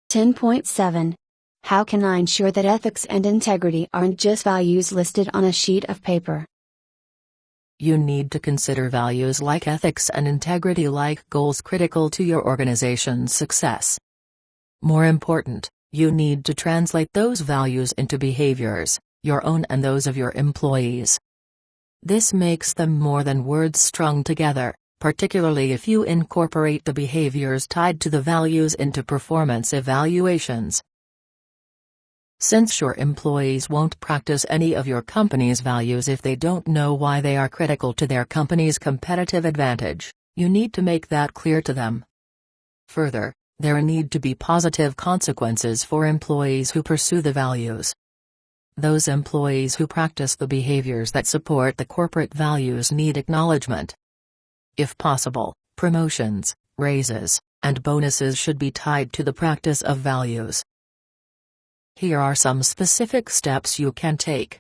10.7. How can I ensure that ethics and integrity aren't just values listed on a sheet of paper? You need to consider values like ethics and integrity like goals critical to your organization's success. More important, you need to translate those values into behaviors, your own and those of your employees. This makes them more than words strung together, particularly if you incorporate the behaviors tied to the values into performance evaluations. Since your employees won't practice any of your company's values if they don't know why they are critical to their company's competitive advantage, you need to make that clear to them. Further, there need to be positive consequences for employees who pursue the values. Those employees who practice the behaviors that support the corporate values need acknowledgement. If possible, promotions, raises, and bonuses should be tied to the practice of values. Here are some specific steps you can take.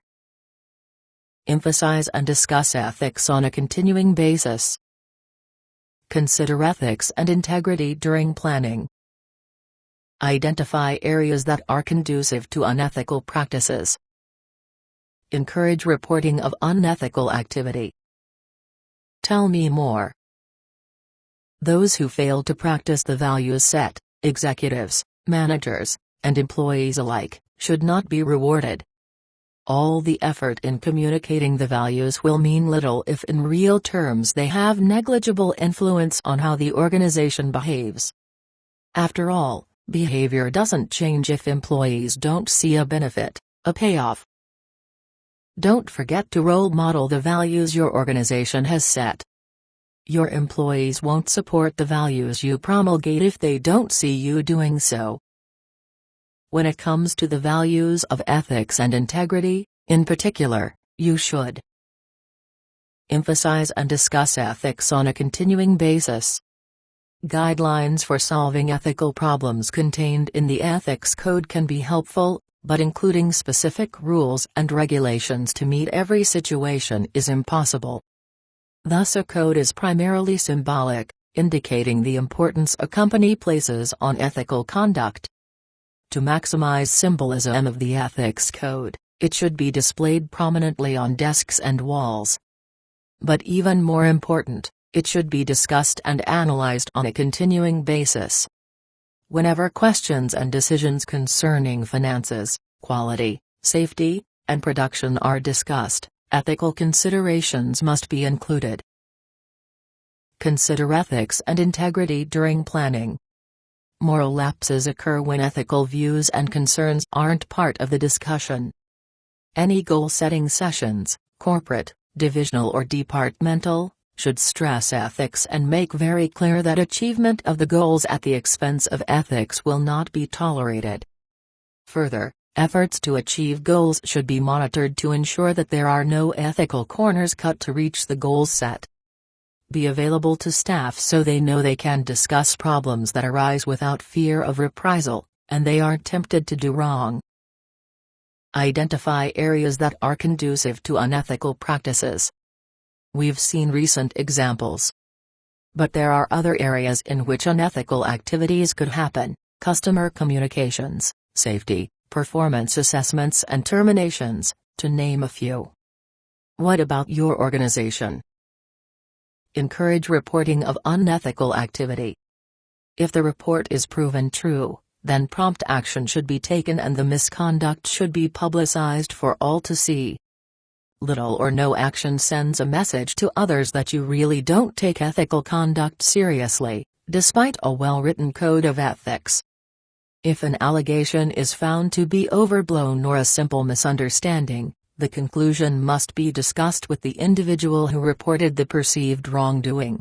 Emphasize and discuss ethics on a continuing basis. Consider ethics and integrity during planning. Identify areas that are conducive to unethical practices. Encourage reporting of unethical activity. Tell me more. Those who fail to practice the values set, executives, managers, and employees alike, should not be rewarded. All the effort in communicating the values will mean little if in real terms they have negligible influence on how the organization behaves. After all, behavior doesn't change if employees don't see a benefit, a payoff. Don't forget to role model the values your organization has set. Your employees won't support the values you promulgate if they don't see you doing so. When it comes to the values of ethics and integrity, in particular, you should emphasize and discuss ethics on a continuing basis. Guidelines for solving ethical problems contained in the Ethics Code can be helpful, but including specific rules and regulations to meet every situation is impossible. Thus, a code is primarily symbolic, indicating the importance a company places on ethical conduct. To maximize symbolism of the Ethics Code, it should be displayed prominently on desks and walls. But even more important, it should be discussed and analyzed on a continuing basis. Whenever questions and decisions concerning finances, quality, safety, and production are discussed, ethical considerations must be included. Consider ethics and integrity during planning. Moral lapses occur when ethical views and concerns aren't part of the discussion. Any goal-setting sessions, corporate, divisional or departmental, should stress ethics and make very clear that achievement of the goals at the expense of ethics will not be tolerated. Further, efforts to achieve goals should be monitored to ensure that there are no ethical corners cut to reach the goals set. Be available to staff so they know they can discuss problems that arise without fear of reprisal, and they aren't tempted to do wrong. Identify areas that are conducive to unethical practices. We've seen recent examples. But there are other areas in which unethical activities could happen: customer communications, safety, performance assessments and terminations, to name a few. What about your organization? Encourage reporting of unethical activity. If the report is proven true, then prompt action should be taken and the misconduct should be publicized for all to see. Little or no action sends a message to others that you really don't take ethical conduct seriously, despite a well-written code of ethics. If an allegation is found to be overblown or a simple misunderstanding, the conclusion must be discussed with the individual who reported the perceived wrongdoing.